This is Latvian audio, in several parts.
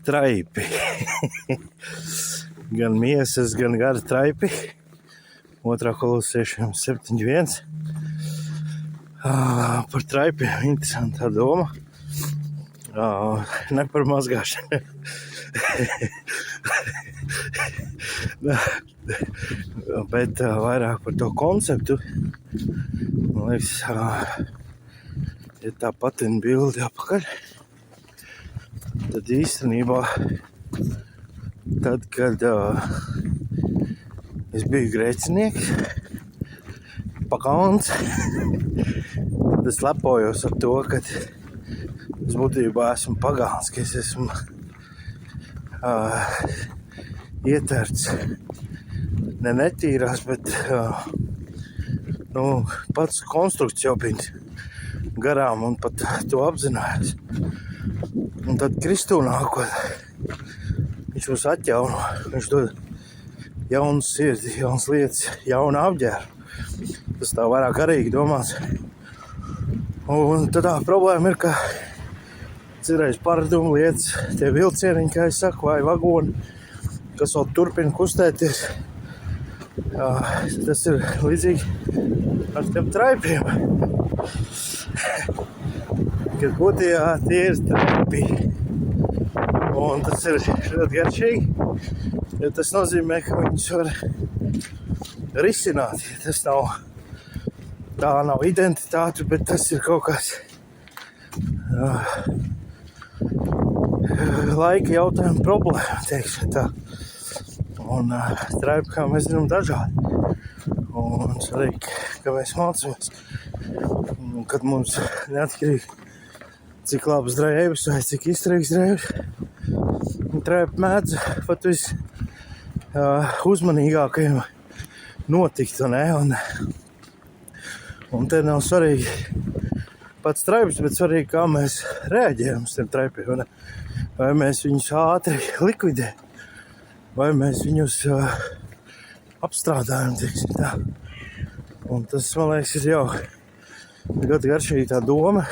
traipi. Gan miesas, gan gari traipi. Otrā kolosēšiem 7.1. Par traipiem interesantā doma. Ne par mazgāšanu. Bet vairāk par to konceptu. Man liekas, ja tā patina bildi apakaļ, tad īstenībā tad, kad es biju grēcinieks, pagāns, tad es lepojos ar to, ka es būtībā esmu pagāns, ka es esmu ieterts ne netīrās, bet pats konstrukts jau bija garām un pat to apzinājās. Un tad Kristū nākot, viņš mūs atjauno, viņš dod jaunu sirdi, jaunas lietas, jaunu apģēru. Tas tā vairāk garīgi domāts. Un tad tā problēma ir, ka citreiz paradumu lietas, tie vilcieniņi, kā es saku, vai vagoni, kas vēl turpina kustēties. Tas ir līdzīgi ar tiem traipiem. Kad būtībā tie ir traipi. Un tas ir ļoti garšīgi, jo tas nozīmē, ka viņus var risināt. Tā nav identitāte, bet tas ir kaut kāds laika jautājuma problēma, teiksim tā. Un traipi, kā mēs zinām, dažādi. Un svarīgi, ka mēs mācāmies. Un kad mums neatkarīgi, cik labas drēbes vai cik izturīgas drēbes, traipi mēdz pat uzmanīgākajiem notikt, ne? Un te nav svarīgi pats traipis, bet svarīgi, kā mēs reaģējam uz tiem traipiem, ne? Vai mēs viņus ātri likvidējam, vai mēs viņus apstrādājam, teiksim tā. Un tas, man liekas, ir jau ļoti garšīgi tā doma,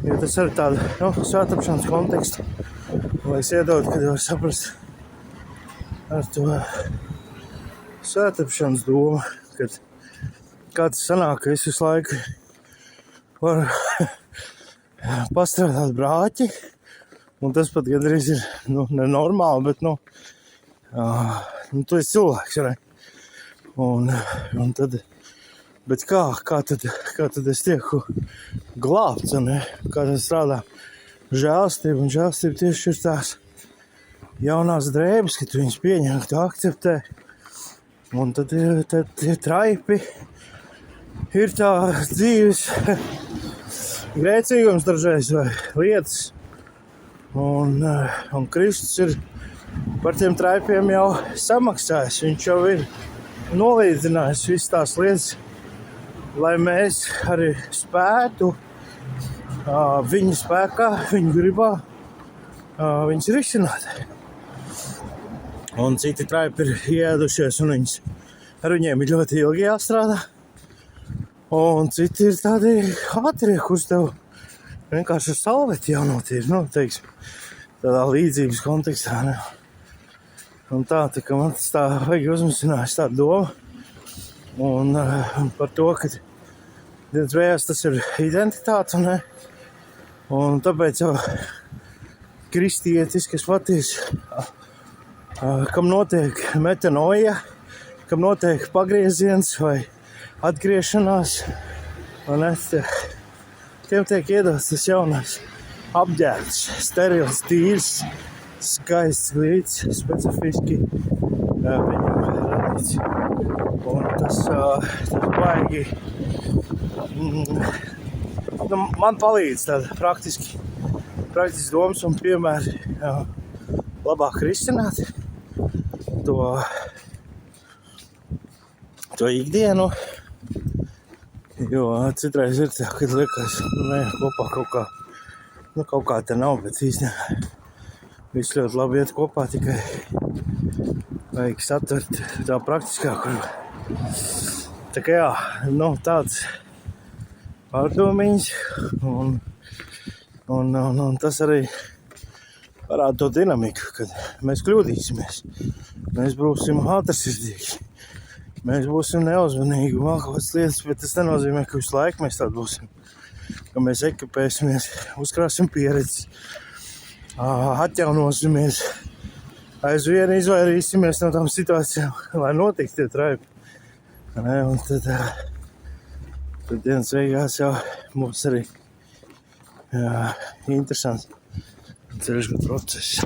jo tas arī tāda, svētapšanas kontekstu. Man liekas, iedod, kad var saprast ar to svētapšanas domu, kad kāds sanāk, ka es visu laiku varu pastrādāt brāķi, un tas pat gandrīz ir, nenormāli, bet, tu esi cilvēks, ne? Un tad, bet kā tad es tieku glābts, ne? Kā tad strādā žēlstība, un žēlstība tieši ir tās jaunās drēbes, ka tu viņas pieņem, ka tu akceptē. Un tad tie traipi ir tā dzīves grēcīgums dažreiz vai lietas. Un Kristus ir par tiem traipiem jau samaksājis. Viņš jau ir nolīdzinājis visas tās lietas, lai mēs arī spētu viņa spēkā, viņa gribā viņas risināt. Un citi traipi ir ieēdušies, un ar viņiem ir ļoti ilgi jāstrādā. Un citi ir tādi ātrie, kurus tev vienkārši ar salveti jānotīr, teiksim, tādā līdzības kontekstā, ne? Un tā ka man tas tā vajag uzmasinājis tādu domu. Un par to, ka dienas vējās tas ir identitāte, ne? Un tāpēc jau kristietiskas patiesi, kam notiek metanoja, kam notiek pagrieziens vai atgriešanās, un tiem tiek iedots tas jaunais apģērbs, sterils, tīrs, skaists, glīts, specifiski viņam radīts. Un tas baigi man palīdz tāda praktiski domas un piemēri labāk risināt to ikdienu. Jo citreiz ir tā, kad liekas, kopā kaut kā te nav, bet īstenībā viss ļoti labi iet kopā, tikai vajag satvert tā praktiskāk. Tā kā tāds pārdomiņas, un tas arī parāda to dinamiku, kad mēs kļūdīsimies. Mēs būsim ātrsirdīgi. Mēs būsim neuzmanīgi un vēl kaut kādas lietas, bet tas nenozīmē, ka visu laiku mēs tādi būsim. Ka mēs ekipēsimies, uzkrāsim pieredzi, atjaunosimies, aizvien izvairīsimies no tām situācijām, lai notiks tie traipi. Un tad dienas beigās jau būs arī interesants ceļš process.